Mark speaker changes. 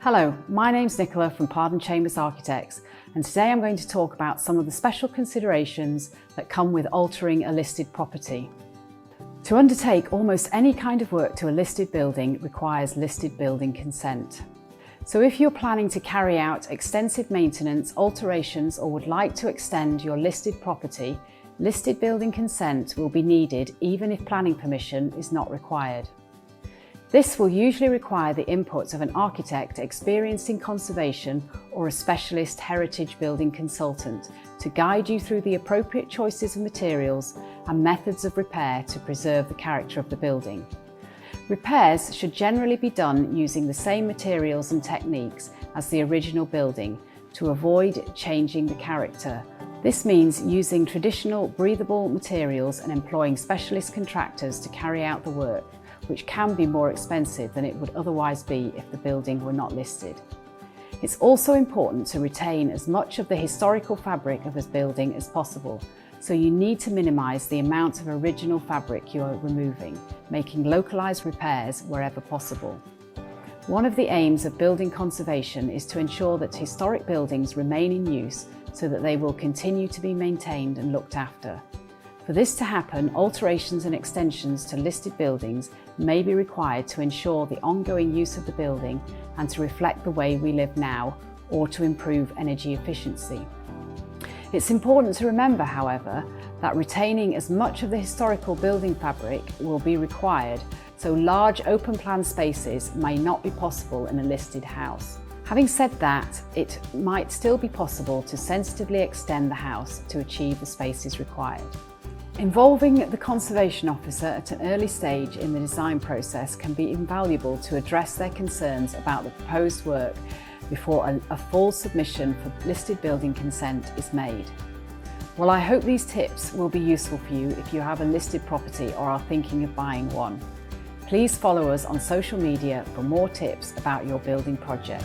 Speaker 1: Hello, my name's Nicola from Pardon Chambers Architects, and today I'm going to talk about some of the special considerations that come with altering a listed property. To undertake almost any kind of work to a listed building requires listed building consent. So if you're planning to carry out extensive maintenance, alterations, or would like to extend your listed property, listed building consent will be needed even if planning permission is not required. This will usually require the input of an architect experienced in conservation or a specialist heritage building consultant to guide you through the appropriate choices of materials and methods of repair to preserve the character of the building. Repairs should generally be done using the same materials and techniques as the original building to avoid changing the character. This means using traditional breathable materials and employing specialist contractors to carry out the work, which can be more expensive than it would otherwise be if the building were not listed. It's also important to retain as much of the historical fabric of a building as possible, so you need to minimise the amount of original fabric you are removing, making localised repairs wherever possible. One of the aims of building conservation is to ensure that historic buildings remain in use so that they will continue to be maintained and looked after. For this to happen, alterations and extensions to listed buildings may be required to ensure the ongoing use of the building and to reflect the way we live now, or to improve energy efficiency. It's important to remember, however, that retaining as much of the historical building fabric will be required, so large open plan spaces may not be possible in a listed house. Having said that, it might still be possible to sensitively extend the house to achieve the spaces required. Involving the conservation officer at an early stage in the design process can be invaluable to address their concerns about the proposed work before a full submission for listed building consent is made. Well, I hope these tips will be useful for you if you have a listed property or are thinking of buying one. Please follow us on social media for more tips about your building project.